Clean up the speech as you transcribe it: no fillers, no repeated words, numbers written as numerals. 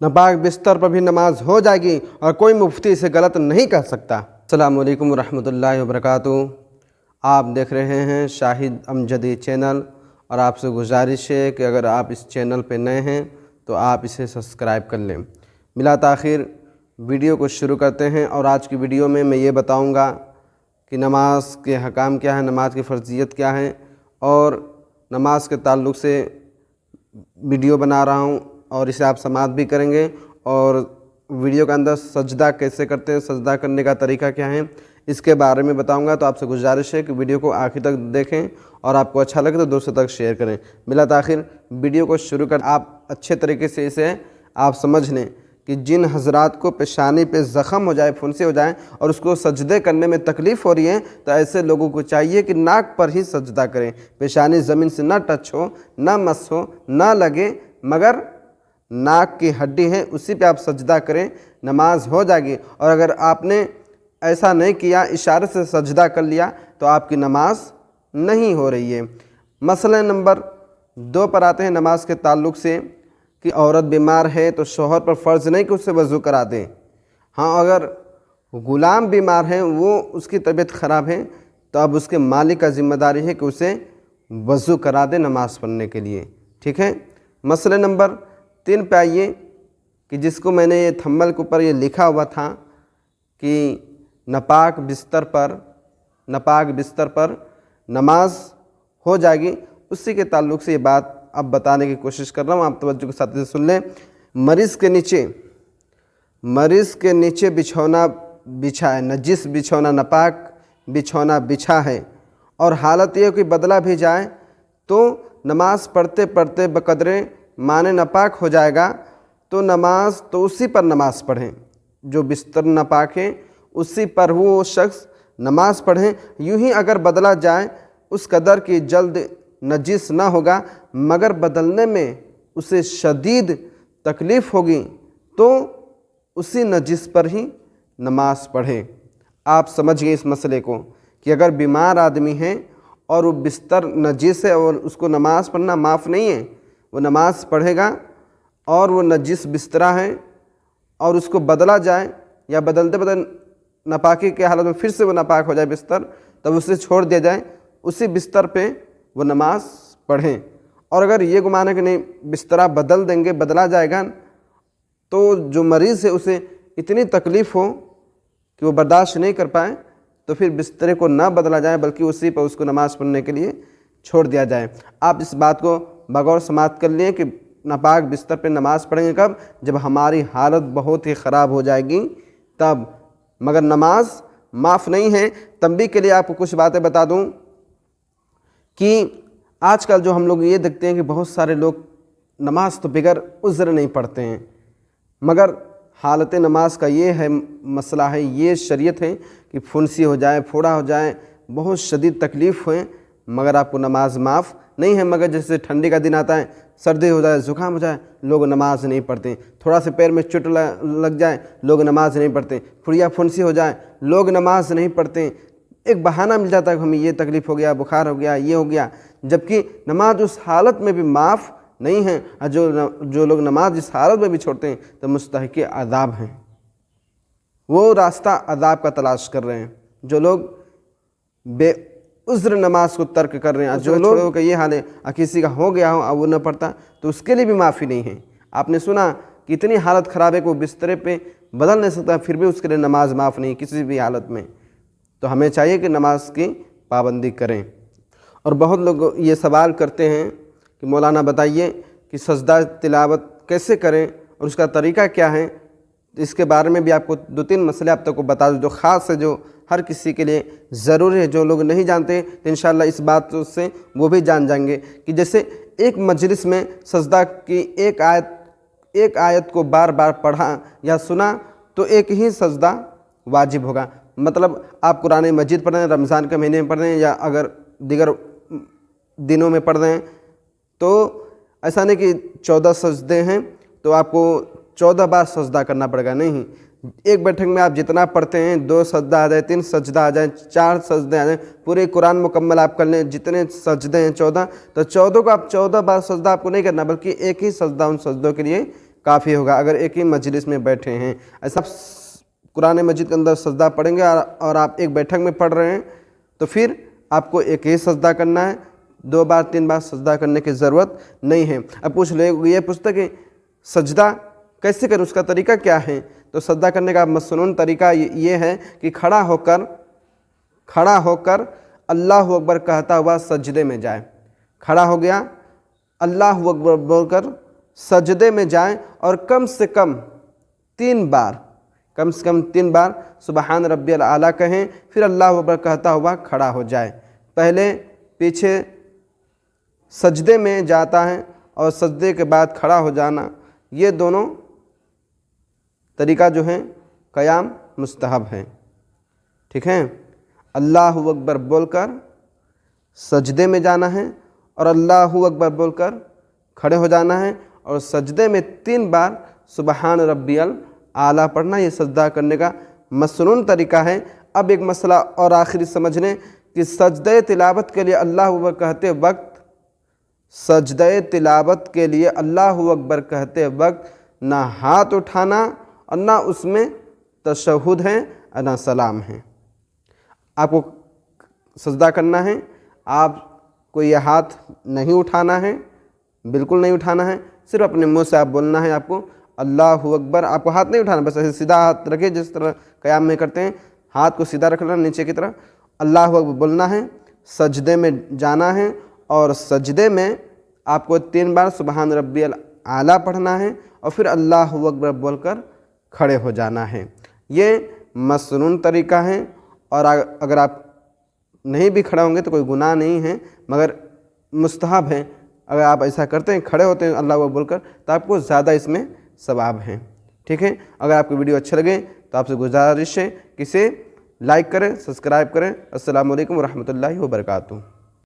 नापाक बिस्तर पर भी नमाज हो जाएगी और कोई मुफ्ती इसे गलत नहीं कह सकता। अस्सलामु अलैकुम रहमतुल्लाहि व बरकातुहू। आप देख रहे हैं शाहिद अमजदी चैनल और आपसे गुजारिश है कि अगर आप इस चैनल पर नए हैं तो आप इसे सब्सक्राइब कर लें। बिला ताख़िर वीडियो को शुरू करते हैं और आज की वीडियो में मैं ये बताऊंगा कि नमाज के हकाम क्या है, नमाज की फ़र्ज़ियत क्या है और नमाज के ताल्लुक़ से वीडियो बना रहा हूँ और इसे आप समाअत भी करेंगे और वीडियो के अंदर सजदा कैसे करते हैं, सजदा करने का तरीका क्या है, इसके बारे में बताऊंगा। तो आपसे गुजारिश है कि वीडियो को आखिर तक देखें और आपको अच्छा लगे तो दोस्तों तक शेयर करें। बिला ताख़िर वीडियो को शुरू कर आप अच्छे तरीके से इसे आप समझ लें कि जिन हजरात को पेशानी पे ज़ख़म हो जाए, फुंसी हो जाए और उसको सजदे करने में तकलीफ़ हो रही है तो ऐसे लोगों को चाहिए कि नाक पर ही सजदा करें। पेशानी ज़मीन से ना टच हो, ना मस हो, ना लगे, मगर नाक की हड्डी है उसी पे आप सजदा करें, नमाज हो जाएगी। और अगर आपने ऐसा नहीं किया, इशारे से सजदा कर लिया तो आपकी नमाज नहीं हो रही है। मसला नंबर 2 पर आते हैं नमाज के ताल्लुक़ से कि औरत बीमार है तो शौहर पर फ़र्ज़ नहीं कि उससे वज़ू करा दें। हाँ, अगर ग़ुलाम बीमार है, वो उसकी तबीयत ख़राब है तो अब उसके मालिक का ज़िम्मेदारी है कि उसे वज़ू करा दे नमाज़ पढ़ने के लिए। ठीक है। मसले नंबर 3 पे आइए कि जिसको मैंने ये थंबनेल के ऊपर ये लिखा हुआ था कि नापाक बिस्तर पर नमाज हो जाएगी, उसी के ताल्लुक़ से ये बात अब बताने की कोशिश कर रहा हूँ। आप तवज्जो के साथ से सुन लें। मरीज़ के नीचे बिछौना बिछा है, नजिस बिछौना, नापाक बिछौना बिछा है और हालत ये कि बदला भी जाए तो नमाज पढ़ते पढ़ते बकदरे माने नापाक हो जाएगा तो नमाज तो उसी पर नमाज पढ़ें। जो बिस्तर नापाक है उसी पर वो शख्स नमाज पढ़ें। यूँ ही अगर बदला जाए उस कदर की जल्द नजिस ना होगा, मगर बदलने में उसे शदीद तकलीफ़ होगी तो उसी नजिस पर ही नमाज पढ़े। आप समझ गए इस मसले को कि अगर बीमार आदमी है और वो बिस्तर नजिस है और उसको नमाज पढ़ना माफ़ नहीं है, वो नमाज पढ़ेगा और वो नजिस बिस्तरा है और उसको बदला जाए या बदलते बदल नापाकी के हालत में फिर से वो नापाक हो जाए बिस्तर, तब उसे छोड़ दिया जाए, उसी बिस्तर पे वो नमाज पढ़ें। और अगर ये गुमान है कि नहीं बिस्तरा बदल देंगे, बदला जाएगा, तो जो मरीज़ है उसे इतनी तकलीफ़ हो कि वो बर्दाश्त नहीं कर पाए तो फिर बिस्तरे को ना बदला जाए बल्कि उसी पर उसको नमाज़ पढ़ने के लिए छोड़ दिया जाए। आप इस बात को बगौर समाअत कर लिए कि नापाक बिस्तर पे नमाज़ पढ़ेंगे कब? जब हमारी हालत बहुत ही ख़राब हो जाएगी तब। मगर नमाज माफ़ नहीं है। तंबीह के लिए आपको कुछ बातें बता दूं कि आजकल जो हम लोग ये देखते हैं कि बहुत सारे लोग नमाज तो बिगर उज़्र नहीं पढ़ते हैं, मगर हालत नमाज का ये है मसला है, ये शरीयत है कि फुंसी हो जाए, फोड़ा हो जाए, बहुत शदीद तकलीफ़ हुए, मगर आपको नमाज माफ़ नहीं है। मगर जैसे ठंडी का दिन आता है, सर्दी हो जाए, ज़ुकाम हो जाए, लोग नमाज नहीं पढ़ते। थोड़ा से पैर में चोट लग जाए, लोग नमाज नहीं पढ़ते। फुड़िया फुंसी हो जाए, लोग नमाज नहीं पढ़ते। एक बहाना मिल जाता है कि हमें ये तकलीफ़ हो गया, बुखार हो गया, ये हो गया, जबकि नमाज उस हालत में भी माफ़ नहीं है। और जो लोग नमाज इस हालत में भी छोड़ते हैं तो मुस्तहिक़ अज़ाब हैं, वो रास्ता अज़ाब का तलाश कर रहे हैं। जो लोग बेउज़्र नमाज को तर्क कर रहे हैं, जो लोगों का ये हाल है किसी का हो गया हो अब वो न पढ़ता तो उसके लिए भी माफ़ी नहीं है। आपने सुना कि इतनी हालत ख़राब है कि वो बिस्तरे पे बदल नहीं सकता, फिर भी उसके लिए नमाज माफ़ नहीं किसी भी हालत में। तो हमें चाहिए कि नमाज की पाबंदी करें। और बहुत लोग ये सवाल करते हैं कि मौलाना बताइए कि सजदा तिलावत कैसे करें और उसका तरीका क्या है। तो इसके बारे में भी आपको 2-3 मसले आप तक को बता दूँ जो ख़ास है, जो हर किसी के लिए ज़रूरी है। जो लोग नहीं जानते तो इंशाअल्लाह इस बात से वो भी जान जाएंगे कि जैसे एक मजलिस में सजदा की एक आयत को बार बार पढ़ा या सुना तो एक ही सजदा वाजिब होगा। मतलब आप कुरान मजीद पढ़ रहे हैं, रमज़ान के महीने में पढ़ रहे हैं या अगर दीगर दिनों में पढ़ रहे हैं, तो ऐसा नहीं कि 14 सजदे हैं तो आपको 14 बार सजदा करना पड़ेगा, नहीं। एक बैठक में आप जितना पढ़ते हैं, 2 सजदा आ जाए, 3 सजदा आ जाए, 4 सजदे आ जाए, पूरे कुरान मुकम्मल आप कर लें, जितने सजदे हैं 14, तो 14 को आप 14 बार सजदा आपको नहीं करना, बल्कि एक ही सजदा उन सजदों के लिए काफ़ी होगा अगर एक ही मजलिस में बैठे हैं। ऐसा कुरान मजीद के अंदर सजदा पढ़ेंगे और आप एक बैठक में पढ़ रहे हैं तो फिर आपको एक ही सजदा करना है, 2 बार 3 बार सजदा करने की ज़रूरत नहीं है। अब पूछ ले ये पूछता कि सजदा कैसे करें, उसका तरीका क्या है? तो सजदा करने का मसनून तरीका ये है कि खड़ा होकर अल्लाह अकबर कहता हुआ सजदे में जाए। खड़ा हो गया, अल्लाह अकबर बोलकर सजदे में जाए और कम से कम 3 बार सुबहान रब्बियल आला कहें, फिर अल्लाह अकबर कहता हुआ खड़ा हो जाए। पहले पीछे सजदे में जाता है और सजदे के बाद खड़ा हो जाना, ये दोनों तरीका जो है क़याम मुस्तहब है। ठीक है, अल्लाह अकबर बोलकर सजदे में जाना है और अल्लाह अकबर बोलकर खड़े हो जाना है और सजदे में 3 बार सुबहान रब्बियल आला पढ़ना, ये सजदा करने का मसनून तरीका है। अब एक मसला और आखिरी समझ लें कि सजदे तिलावत के लिए अल्लाह अकबर कहते वक्त, सजदे तिलावत के लिए अल्लाह अकबर कहते वक्त ना हाथ उठाना और ना उसमें तशहुद है और ना सलाम है। आपको सजदा करना है, आपको ये हाथ नहीं उठाना है, बिल्कुल नहीं उठाना है, सिर्फ अपने मुंह से आप बोलना है आपको अल्लाह अकबर। आपको हाथ नहीं उठाना, बस ऐसे सीधा हाथ रखे जिस तरह क़याम में करते हैं, हाथ को सीधा रखना नीचे की तरफ, अल्लाह अकबर बोलना है, सजदे में जाना है और सजदे में आपको 3 बार सुबहान रब्बियल आला पढ़ना है और फिर अल्लाह अकबर बोलकर खड़े हो जाना है। ये मसनून तरीका है और अगर आप नहीं भी खड़े होंगे तो कोई गुनाह नहीं है, मगर मुस्तहब है। अगर आप ऐसा करते हैं, खड़े होते हैं अल्लाह अकबर बोलकर, तो आपको ज़्यादा इसमें सवाब है। ठीक है, अगर आपको वीडियो अच्छे लगे तो आपसे गुजारिश है कि इसे लाइक करें, सब्सक्राइब करें। अस्सलामु अलैकुम व रहमतुल्लाहि व बरकातुहू।